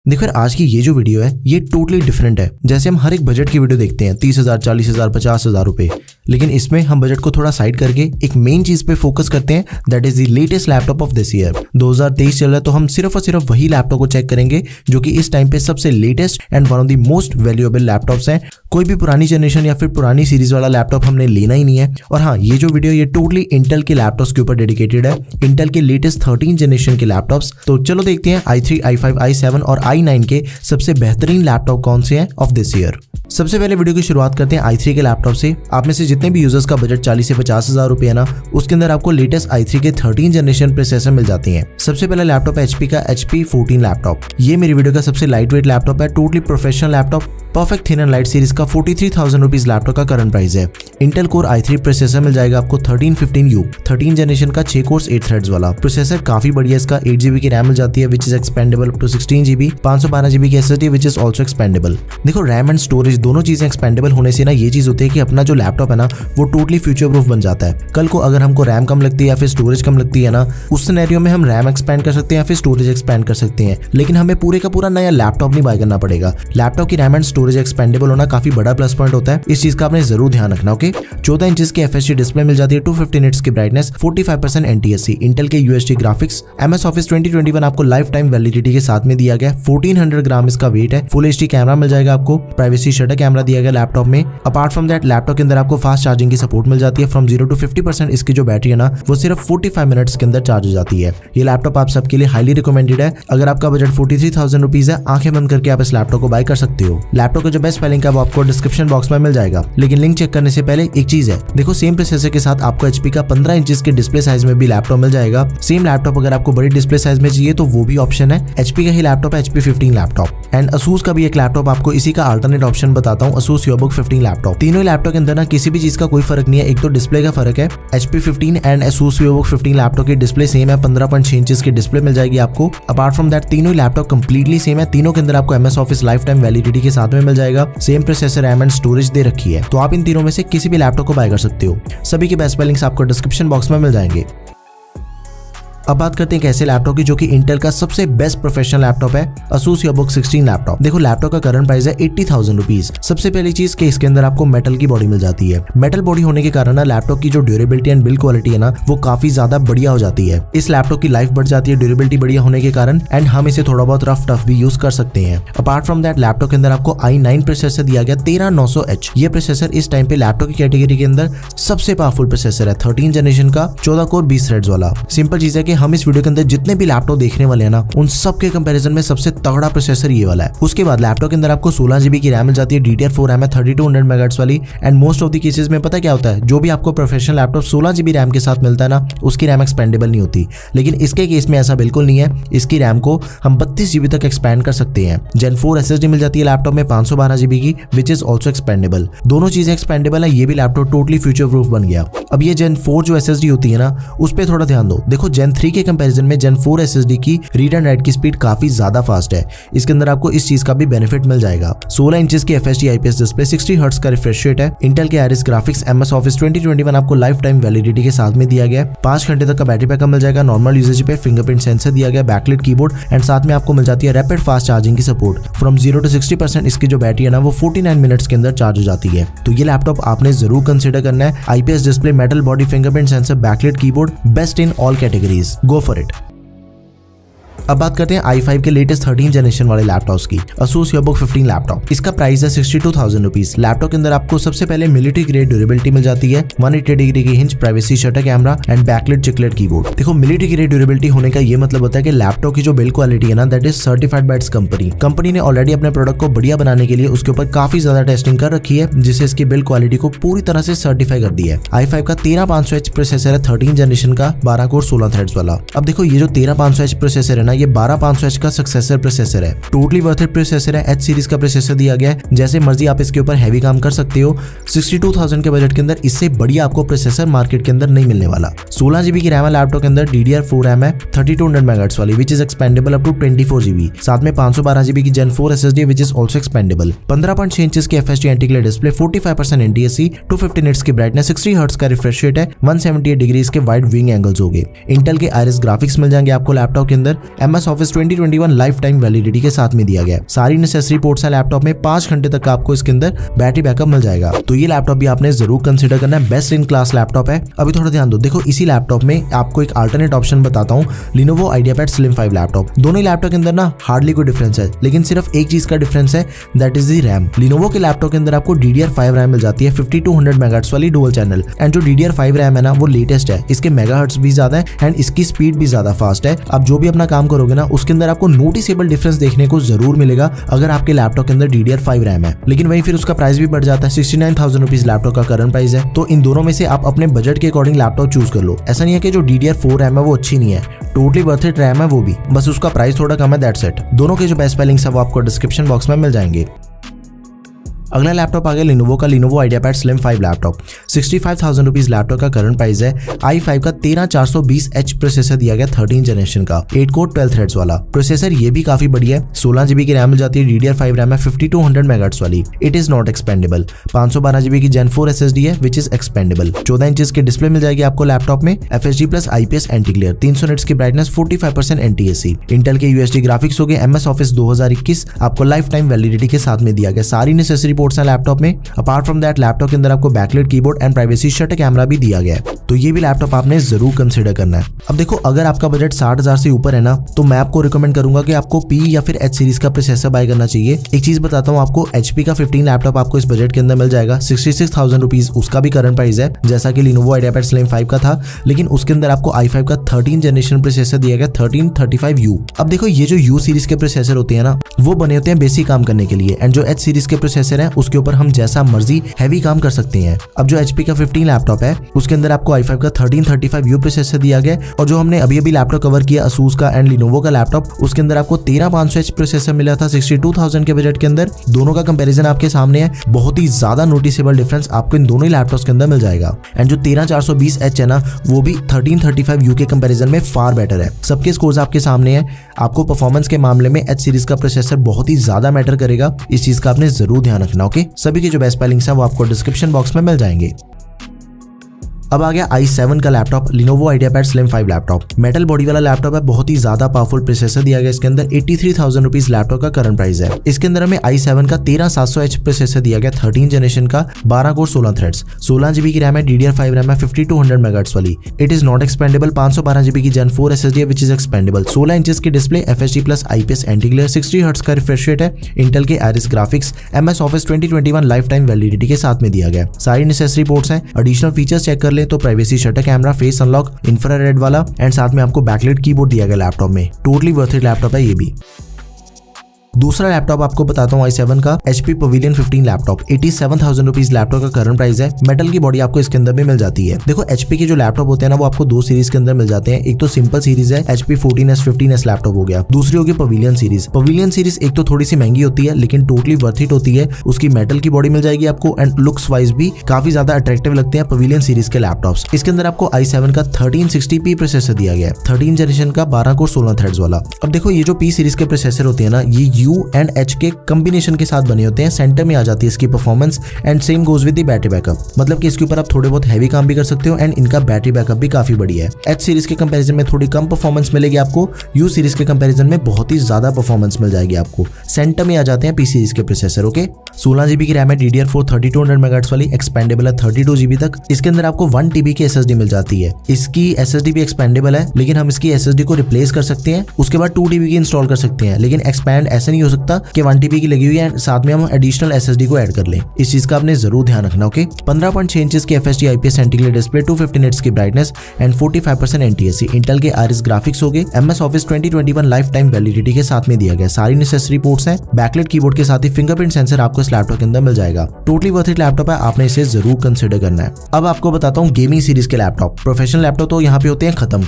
देखो यार, आज की ये जो वीडियो है ये टोटली डिफरेंट है। जैसे हम हर एक बजट की वीडियो देखते हैं 30,000, 40,000, 50,000 रुपए, लेकिन इसमें हम बजट को थोड़ा साइड करके एक मेन चीज पे फोकस करते हैं, that is the latest laptop off this year. 2023 चल रहा है तो हम सिर्फ और सिर्फ वही लैपटॉप को चेक करेंगे जो कि इस टाइम पे सबसे latest and one of the most valuable laptops हैं। कोई भी पुरानी जनरेशन या फिर पुरानी सीरीज वाला लैपटॉप हमने लेना ही नहीं है। और हाँ, ये जो वीडियो ये टोटली इंटेल के लैपटॉप्स के ऊपर डेडिकेटेड है, इंटेल के लेटेस्ट 13 जनरेशन के लैपटॉप्स। तो चलो देखते हैं i3, i5, i7 और i9 के सबसे बेहतरीन लैपटॉप कौन से हैं ऑफ दिस ईयर। सबसे पहले वीडियो की शुरुआत करते हैं i3 के लैपटॉप से। आप में से जितने भी यूजर्स का बजट 40 से 50,000 रुपए है ना, उसके अंदर आपको लेटेस्ट i3 के 13 जनरेशन प्रोसेसर मिल जाते हैं। सबसे पहला लैपटॉप HP का HP 14 लैपटॉप। ये मेरी वीडियो का सबसे लाइट वेट लैपटॉप है, totally professional laptop, perfect thin and light series का 43,000 रुपीज लैपटॉप का करंट प्राइस है। इंटेल कोर i3 प्रोसेसर मिल जाएगा आपको 1315U 13 जनरेशन का 6 कोर्स 8 थ्रेड्स वाला प्रोसेसर। काफी बढ़िया, इसका 8GB की रैम मिल जाती है which is expendable up to 16GB, 512GB की SSD which is also expendable. देखो, रैम एंड स्टोरेज दोनों चीजें एक्सपेंडेबल होने से ना ये चीज होती है कि अपना जो लैपटॉप है ना वो टोटली फ्यूचर प्रूफ बन जाता है। कल को अगर हमको रैम कम लगती है या फिर स्टोरेज कम लगती है ना, उस सिनेरियो में हम रैम एक्सपेंड कर सकते हैं या फिर स्टोरेज एक्सपेंड कर सकते हैं, लेकिन हमें पूरे का पूरा नया लैपटॉप नहीं बाय करना पड़ेगा। लैपटॉप की रैम एंड स्टोरेज एक्सपेंडेबल काफी बड़ा प्लस पॉइंट होता है, इस चीज का आपने जरूर ध्यान रखना। ओके, 14 इंचेस की FHD डिस्प्ले मिल जाती है, 250 निट्स की ब्राइटनेस, 45% NTSC, इंटेल के UHD ग्राफिक्स, MS Office 2021 आपको लाइफ टाइम वैलिडिटी के साथ में दिया गया। 1400 ग्राम इसका वेट है। फुल HD कैमरा मिल जाएगा आपको, प्राइवेसी शटर कैमरा दिया गया लैपटॉप में। अपार्ट फ्रॉम दैट लैपटॉप के अंदर आपको फास्ट चार्जिंग की सपोर्ट मिल जाती है। फ्रॉम 0 to 50% इसकी जो बैटरी है ना वो सिर्फ 45 मिनट्स के अंदर चार्ज हो जाती है। ये लैपटॉप आप सबके लिए हाईली रिकमेंडेड है। अगर आपका बजट 43,000 रुपीज है, आंखें बंद करके आप इस लैपटॉप को बाय कर सकते हो। लैपटॉप का जो बेस्ट स्पेलिंग है वो आपको डिस्क्रिप्शन बॉक्स में मिल जाएगा, लेकिन लिंक चेक करने से पहले एक चीज है, देखो सेम प्रोसेसर के साथ आपको HP का 15 इंचेस के डिस्प्ले साइज में भी लैपटॉप मिल जाएगा। सेम लैपटॉप अगर आपको बड़ी डिस्प्ले साइज में चाहिए तो वो भी ऑप्शन है। HP का ही लैपटॉप है, HP 15 लैपटॉप। एंड ASUS का भी एक लैपटॉप आपको इसी का अल्टरनेट ऑप्शन बताता हूँ, ASUS VivoBook 15 लैपटॉप। तीनों लैपटॉप के अंदर ना किसी भी चीज का कोई फर्क नहीं है, एक तो डिस्प्ले का फर्क है। HP 15 and ASUS VivoBook 15 laptop की डिस्प्ले सेम है, 15.6 इंचेस की डिस्प्ले मिल जाएगी आपको। अपार्ट फ्रॉम दैट तीनों लैपटॉप कंप्लीटली सेम है, तीनों के अंदर आपको MS Office lifetime validity के साथ में मिल जाएगा। Same processor, RAM and storage दे रखी है, तो आप इन तीनों में से किसी भी लैपटॉप को बाय कर सकते हो। सभी के बेस्ट लिंक्स आपको डिस्क्रिप्शन बॉक्स में मिल जाएंगे। अब बात करते हैं कैसे लैपटॉप की, जो कि इंटेल का सबसे बेस्ट प्रोफेशनल लैपटॉप है, ASUS VivoBook 16 लैपटॉप। देखो, लैपटॉप का करंट प्राइस है 80,000 रुपीज। सबसे पहली चीज कि इसके अंदर आपको मेटल की बॉडी मिल जाती है। मेटल बॉडी होने के कारण ना लैपटॉप की जो ड्यूरेबिलिटी एंड बिल्ड क्वालिटी है ना वो काफी ज्यादा बढ़िया हो जाती है। इस लैपटॉप की लाइफ बढ़ जाती है ड्यूरेबिलिटी बढ़िया होने के कारण, एंड हम इसे थोड़ा बहुत रफ टफ भी यूज कर सकते हैं। अपार्ट फ्रॉम दैट लैपटॉप के अंदर आपको i9 प्रोसेसर दिया गया 13900H। ये प्रोसेसर इस टाइम पे लैपटॉप की कैटेगरी के अंदर सबसे पावरफुल प्रोसेसर है, 13 जनरेशन का 14 कोर 20 थ्रेड्स वाला। सिंपल चीज है कि हम इस वीडियो के अंदर जितने भी लैपटॉप देखने वाले हैं ना उन सब के कंपैरिजन में सबसे तगड़ा प्रोसेसर ये वाला है। उसके बाद लैपटॉप के अंदर आपको 16GB की रैम मिल जाती है, DDR4 रैम है 3200 MHz वाली। And most of the cases में पता क्या होता है, जो भी आपको प्रोफेशनल लैपटॉप 16GB रैम के साथ मिलता है ना उसकी रैम एक्सपेंडेबल नहीं होती, लेकिन इसके केस में ऐसा बिल्कुल नहीं है। इसकी रैम को हम 32GB तक एक्सपेंड कर सकते हैं। Gen 4 SSD मिल जाती है लैपटॉप में 512GB की विच इज ऑल्सो एक्सपेंडेबल। दोनों चीजें एक्सपेंडेबल है, ये भी लैपटॉप टोटली फ्यूचर प्रूफ बन गया। अब ये Gen 4 जो SSD होती है ना उस पर थोड़ा ध्यान दो। देखो, Gen 3 के कंपेरिजन में Gen 4 SSD की रीड एंड राइट की स्पीड काफी ज्यादा फास्ट है। इसके अंदर आपको इस चीज का भी बेनिफिट मिल जाएगा। 16 इंचेस की FHD IPS डिस्प्ले, 60 हर्ट्ज का रिफ्रेश रेट है। इंटेल के Iris ग्राफिक्स, MS Office 2021 आपको लाइफ टाइम वैलिडिटी के साथ में दिया गया। 5 घंटे तक का बैटरी बैकअप मिल जाएगा। नॉर्मल यूजेज पे फिंगरप्रिंट सेंसर दिया गया, बैकलिट कीबोर्ड, एंड साथ में आपको मिल जाती है रैपिड फास्ट चार्जिंग की सपोर्ट। फ्रॉम 0 to 60% इसकी जो बैटरी है ना वो 49 मिनट्स के अंदर चार्ज हो जाती है। तो ये लैपटॉप आपने जरूर कंसिडर करना है। IPS display, metal body, fingerprint sensor, backlit keyboard, best in all categories, go for it. अब बात करते हैं i5 के लेटेस्ट 13 जनरेशन वाले लैपटॉप्स की, ASUS VivoBook 15 लैपटॉप। इसका प्राइस है 62,000 रुपीज। लैपटॉप के अंदर आपको सबसे पहले मिलिट्री ग्रेड ड्यूरेबिलिटी मिल जाती है, 180 डिग्री की hinge, privacy shutter camera and backlit chiclet keyboard. देखो, मिलिट्री ग्रेड ड्यूरेबिलिटी होने का ये मतलब होता है कि लैपटॉप की जो बिल्ड क्वालिटी है ना that is certified by it's company. Company ने ऑलरेडी अपने प्रोडक्ट को बढ़िया बनाने के लिए उसके ऊपर काफी ज्यादा टेस्टिंग कर रखी है, जिससे इसकी बिल्ड क्वालिटी को पूरी तरह से सर्टिफाई कर दिया है। i5 का 13500H प्रोसेसर है, 13 जनरेशन का, 12 कोर 16 थ्रेड्स वाला। अब देखो, ये जो 13500H प्रोसेसर है ना ये 12500H का सक्सेसर प्रोसेसर है। टोटली वर्थ इट प्रोसेसर है। H सीरीज का प्रोसेसर दिया गया है, जैसे मर्जी आप इसके ऊपर हैवी काम कर सकते हो। 62,000 के बजट के अंदर इससे बढ़िया आपको प्रोसेसर मार्केट के अंदर नहीं मिलने वाला। 16GB की रैम है लैपटॉप के अंदर, DDR4 रैम है 3200 MHz वाली which is expendable up to 24GB। साथ में 512GB की Gen 4 SSD which is also expendable. 15.6 inches की FHD anti glare display, 45% NTSC, 250 nits की ब्राइटनेस, 60 हर्ट्ज का रिफ्रेश रेट है, 178 डिग्री के वाइड विंग एंगल्स हो गए। इंटेल के Iris ग्राफिक्स मिल जाएंगे आपको लैपटॉप के अंदर। MS Office 2021 lifetime validity के साथ में दिया गया है। सारी नेसेसरी पोर्ट्स हैं लैपटॉप में, 5 घंटे तक आपको इसके अंदर बैटरी बैकअप मिल जाएगा। तो ये लैपटॉप भी आपने जरूर कंसिडर करना है, बेस्ट इन क्लास लैपटॉप है। अभी थोड़ा ध्यान दो, देखो इसी लैपटॉप में आपको एक अल्टरनेट ऑप्शन बताता हूँ, Lenovo IdeaPad Slim 5 लैपटॉप। दोनों लैपटॉप के अंदर ना हार्डली कोई डिफरेंस है, लेकिन सिर्फ एक चीज का डिफरेंस है, that is the RAM. Lenovo के लैपटॉप के अंदर आपको DDR5 रैम मिल जाती है 5200 मेगाहर्ट्ज वाली डुअल चैनल। एंड जो DDR5 रैम है ना वो लेटेस्ट है, इसके मेगाहर्ट्ज भी ज्यादा है एंड इसकी स्पीड भी ज्यादा फास्ट है। आप जो भी अपना काम करोगे ना उसके अंदर आपको नोटिसेबल डिफरेंस देखने को जरूर मिलेगा अगर आपके लैपटॉप के अंदर DDR5 रैम है। लेकिन वहीं फिर उसका प्राइस भी बढ़ जाता है, 69,000 रुपीज लैपटॉप का करंट प्राइस है। तो इन दोनों में से आप अपने बजट के अकॉर्डिंग लैपटॉप चूज कर लो। ऐसा नहीं है कि जो DDR4 रैम है वो अच्छी नहीं है, टोटली वर्थ इट रैम है वो भी, बस उसका प्राइस थोड़ा कम है, दैट्स इट। दोनों के जो बेस्ट लिंक्स है वो आपको डिस्क्रिप्शन बॉक्स में मिल जाएंगे। अगला लैपटॉप आ गया Lenovo का Lenovo IdeaPad Slim 5 laptop. 65,000 rupees laptop का करंट प्राइस है। i5 का 13420H प्रोसेसर दिया गया 13 जनरेशन का, 8 कोर 12 थ्रेड्स वाला प्रोसेसर। ये भी काफी बढ़िया है, 16 GB की रैम मिल जाती है, DDR5 रैम है 5200 मेगाहर्ट्ज वाली, it is not expendable. 512 GB की Gen 4 SSD है विच इज एक्सपेंडेबल। 14 इंचेस की डिस्प्ले मिल जाएगी आपको लैपटॉप में, FHD plus IPS anti glare, 300 nits की ब्राइटनेस, 45% NTSC। इंटेल के UHD ग्राफिक्स हो गए, MS Office 2021 आपको लाइफ टाइम वैलिडिटी के साथ में दिया गया। सारी नेसेसरी पोर्ट्स हैं लैपटॉप में। अपार्ट फ्रॉम दैट लैपटॉप के अंदर आपको backlight keyboard and privacy shutter camera भी दिया गया है। तो ये भी लैपटॉप आपने जरूर कंसीडर करना है। अब देखो अगर आपका बजट 60,000 से ऊपर है ना तो मैं आपको रिकमेंड करूंगा कि आपको P या फिर H सीरीज का प्रोसेसर बाय करना चाहिए। एक चीज बताता हूँ आपको, HP का 15 लैपटॉप आपको इस बजट के अंदर मिल जाएगा, 66,000 रुपीज उसका भी करंट प्राइस है जैसा कि Lenovo IdeaPad Slim 5 का था। लेकिन उसके अंदर आपको i5 का 13 जनरेशन प्रोसेसर दिया गया 1335U। अब देखो ये जो U सीरीज के प्रोसेसर होते हैं ना वो बने होते हैं बेसिक काम करने के लिए, एंड जो H सीरीज के प्रोसेसर है उसके ऊपर हम जैसा मर्जी हैवी काम कर सकते हैं। अब जो HP का 15 लैपटॉप है उसके अंदर आपको i5 का 1335U प्रोसेसर दिया गया, और जो हमने अभी लैपटॉप कवर किया Asus का एंड Lenovo का लैपटॉप उसके अंदर आपको 13500H प्रोसेसर मिला था 62,000 के बजट के अंदर। दोनों का कंपैरिजन आपके सामने है, बहुत ही ज्यादा नोटिसेबल डिफरेंस आपको इन दोनों ही लैपटॉप्स के अंदर मिल जाएगा। एंड जो 13420H है ना वो भी 1335U के कंपैरिजन में फार बेटर है। सबके स्कोर्स आपके सामने है। आपको परफॉर्मेंस के मामले में H सीरीज का प्रोसेसर बहुत ही ज्यादा मैटर करेगा, इस चीज का आपने जरूर ध्यान रखना। ओके, सभी के जो बेस्ट लिंक्स है वो आपको डिस्क्रिप्शन बॉक्स में मिल जाएंगे। अब आ गया i7 का laptop Lenovo IdeaPad Slim 5 laptop. Metal body वाला लैपटॉप है, बहुत ही ज्यादा पावरफुल प्रोसेसर दिया गया इसके अंदर, 83,000 रुपीज लैपटॉप का करंट प्राइस है। इसके अंदर हमें i7 का 13700H प्रोसेसर दिया गया 13 जनरेशन का, 12 कोर 16 थ्रेड्स, 16 GB की रैम है, DDR5 रैम है 5200 मेगाहर्ट्ज वाली, it is not expendable. 512 GB की Gen 4 SSD है विच इज एक्सपेंडेबल। 16 इंचेस की display, FHD plus IPS anti glare, 60 hertz का रिफ्रेश रेट है, इंटेल के Iris graphics, MS Office 2021 lifetime validity के साथ में दिया गया। सारी नेसेसरी पोर्ट्स हैं। एडिशनल फीचर्स चेक कर ले तो privacy shutter camera, face unlock, infrared वाला, एंड साथ में आपको बैकलाइट कीबोर्ड दिया गया लैपटॉप में। टोटली वर्थ इट लैपटॉप है ये भी। दूसरा लैपटॉप आपको बताता हूँ i7 का HP Pavilion 15 laptop, 87,000 rupees laptop का करंट प्राइस है। मेटल की बॉडी आपको इसके अंदर भी मिल जाती है। देखो HP के जो लैपटॉप होते हैं ना वो आपको दो सीरीज के अंदर मिल जाते हैं। एक तो सिंपल सीरीज है HP 14S 15S लैपटॉप हो गया, दूसरी होगी Pavilion सीरीज। Pavilion सीरीज एक तो थोड़ी सी महंगी होती है लेकिन टोटली वर्थ इट होती है। उसकी मेटल की बॉडी मिल जाएगी आपको एंड लुक्स वाइज भी काफी ज्यादा अट्रैक्टिव लगते हैं Pavilion सीरीज के लैपटॉप्स। इसके अंदर आपको i7 का 1360p प्रोसेसर दिया गया है, 13 जनरेशन का, 12 कोर 16 थ्रेड्स वाला। अब देखो ये जो P सीरीज के प्रोसेसर होते हैं ना ये U एंड H के कॉम्बिनेशन के साथ बने होते हैं। सेंटर में आ जाती है इसकी performance and same goes with the battery backup, मतलब कि इसके ऊपर आप थोड़े बहुत हैवी काम भी कर सकते हो एंड इनका बैटरी बैकअप भी काफी बढ़िया है। H सीरीज के कंपैरिजन में थोड़ी कम परफॉर्मेंस मिलेगी आपको, U सीरीज के कंपैरिजन में बहुत ही ज्यादा परफॉर्मेंस मिल जाएगी आपको। सेंटर में आ जाते हैं P सीरीज के प्रोसेसर। ओके, 16 GB की रैम है, DDR4 3200 मेगाहर्ट्ज वाली, एक्सपेंडेबल है 32 GB तक। इसके अंदर आपको 1 TB की SSD मिल जाती है। इसकी SSD भी एक्सपेंडेबल है लेकिन हम इसकी SSD को रिप्लेस कर सकते हैं, उसके बाद 2 TB की इंस्टॉल कर सकते हैं। लेकिन एक्सपैंड ऐसे नहीं हो सकता कि 1 TB की लगी हुई है साथ में हम एडिशनल SSD को ऐड कर लें। इस चीज का आपने जरूर ध्यान रखना। ओके, 15.6 इंचेस की FHD IPS anti glare display, 250 nits की ब्राइटनेस एंड 45% NTSC। इंटेल के Iris ग्राफिक्स हो गए, MS Office 2021 lifetime validity के साथ में दिया गया। सारी नेसेसरी पोर्ट्स हैं। बैकलाइट कीबोर्ड के साथ ही फिंगरप्रिंट सेंसर आपको इस लैपटॉप के अंदर मिल जाएगा। टोटली वर्थ इट लैपटॉप है, आपने इसे जरूर कंसिडर करना है। अब आपको बताता हूँ गेमिंग सीरीज के लैपटॉप। प्रोफेशनल लैपटॉप तो यहाँ पे होते हैं खत्म।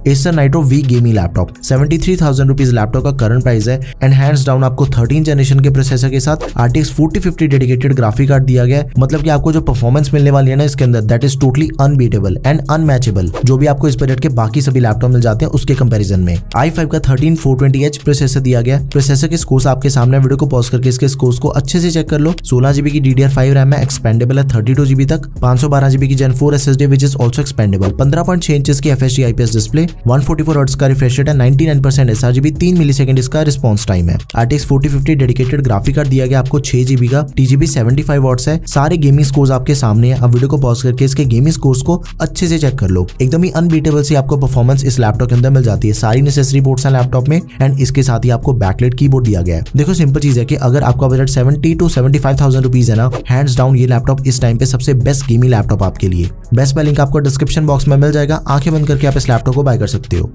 Acer Nitro V gaming laptop, 73,000 rupees laptop का करंट प्राइस है एंड हैंड्स डाउन आपको 13 जनरेशन के प्रोसेसर के साथ RTX 4050 डेडिकेटेड ग्राफिक कार्ड दिया गया है। मतलब कि आपको जो परफॉर्मेंस मिलने वाली है ना इसके अंदर that is totally unbeatable and unmatchable, जो भी आपको इस बजट के बाकी सभी लैपटॉप मिल जाते हैं उसके कंपैरिजन में। i5 का 13420H प्रोसेसर दिया गया। प्रोसेसर के स्कोर्स आपके सामने, वीडियो को पॉज करके इसके स्कोर्स को अच्छे से चेक कर लो। 16 GB की DDR5 रैम है, एक्सपेंडेबल है 32 GB तक, 512 GB की Gen 4 SSD which is also expendable, 15.6 inches की FHD IPS डिस्प्ले, 144 हर्ट्ज का रिफ्रेश रेट है, 99% sRGB, 3 मिलीसेकंड इसका रिस्पॉन्स टाइम है। RTX 4050 डेडिकेटेड ग्राफिक कार्ड दिया गया आपको 6GB का, TGB 75 वॉट्स है। सारे गेमिंग स्कोर्स आपके सामने है। अब वीडियो को पॉज करके इसके गेमिंग स्कोर्स को अच्छे से चेक कर लो। एकदम ही अनबीटेबल सी आपको परफॉर्मेंस इस लैपटॉप के अंदर मिल जाती है। सारी नेसेसरी पोर्ट्स हैं लैपटॉप में एंड इसके साथ ही आपको बैकलाइट कीबोर्ड दिया गया है। देखो सिंपल चीज है कि अगर आपका बजट 70 to 75,000 रुपीज है ना, हैंड्स डाउन ये लैपटॉप इस टाइम पे सबसे बेस्ट गेमिंग लैपटॉप आपके लिए। बेस्ट बाय लिंक आपको डिस्क्रिप्शन बॉक्स में मिल जाएगा। आंखें बंद करके आप इस लैपटॉप को बाय कर सकते हो।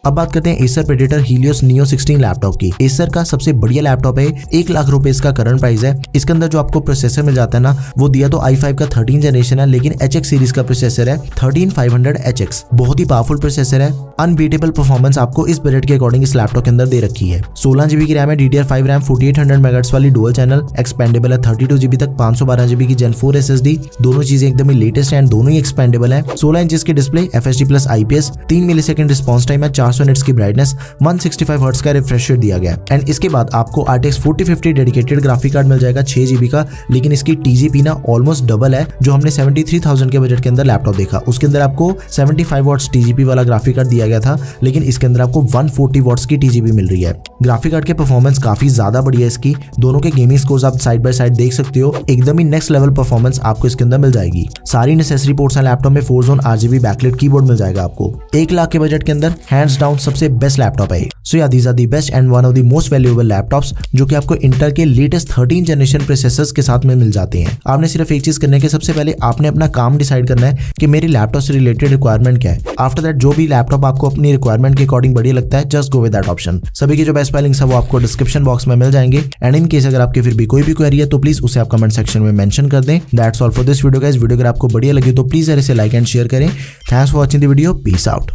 अब बात करते हैं Acer predator Helios neo 16 laptop की। एसर का सबसे बढ़िया लैपटॉप है, 1 लाख रुपए इसका करंट प्राइस है। इसके अंदर जो आपको प्रोसेसर मिल जाता है ना, वो दिया तो i5 का 13 जनरेशन है, लेकिन HX सीरीज का प्रोसेसर है 13500HX। बहुत ही पावरफुल प्रोसेसर है। अनबीटेबल परफॉर्मेंस आपको इस बजट के अकॉर्डिंग इस लैपटॉप के अंदर दे रखी है। 16GB की रैम है, DDR5 रैम, 4800 मेगाहर्ट्ज वाली डुअल चैनल, एक्सपेंडेबल है 32GB तक, 512GB की Gen 4 SSD। दोनों चीजें एकदम ही लेटेस्ट है, दोनों ही एक्सपेंडेबल है। 16 इंच की display, FHD+ IPS, 3 millisecond response time है, 400 निट्स की ब्राइटनेस, 165 हर्ट्ज का रिफ्रेश रेट दिया गया। एंड इसके बाद आपको RTX 4050 डेडिकेटेड ग्राफिक कार्ड मिल जाएगा 6GB का, लेकिन इसकी TGP ना ऑलमोस्ट डबल है। जो हमने 73,000 के बजट के अंदर लैपटॉप देखा, उसके अंदर आपको 75 वॉट्स TGP वाला ग्राफिक कार्ड दिया गया था, लेकिन इसके अंदर आपको 140 वॉट्स की TGP मिल रही है। ग्राफिक कार्ड के परफॉर्मेंस काफी ज्यादा बढ़िया है इसकी। दोनों के गेमिंग स्कोर्स आप साइड बाय साइड देख सकते हो। एकदम ही नेक्स्ट लेवल परफॉर्मेंस आपको इसके अंदर मिल जाएगी। सारी नेसेसरी पोर्ट्स हैं लैपटॉप में। 4-zone RGB बैकलाइट कीबोर्ड मिल जाएगा आपको। 1 लाख के बजट के अंदर हैंड्स डाउन सबसे बेस्ट लैपटॉप है। So yeah these are the best and one of the most valuable laptops जो कि आपको इंटेल के लेटेस्ट 13 जनरेशन प्रोसेसर्स के साथ में मिल जाते हैं। आपने सिर्फ एक चीज करने के, सबसे पहले आपने अपना काम डिसाइड करना है कि मेरी लैपटॉप से रिलेटेड रिक्वायरमेंट क्या है। आफ्टर दैट जो भी लैपटॉप आपको अपनी रिक्वायरमेंट के अकॉर्डिंग बढ़िया लगता है, just go with that option. सभी के जो बेस्ट लिंक्स है वो आपको डिस्क्रिप्शन बॉक्स में मिल जाएंगे। एंड इन केस अगर आपके फिर भी कोई भी क्वेरी है तो प्लीज उसे आप कमेंट सेक्शन में मेंशन कर दें। That's all for this video guys. Video अगर आपको बढ़िया लगी तो प्लीज इसे लाइक एंड शेयर करें। Thanks for watching the video. Peace out.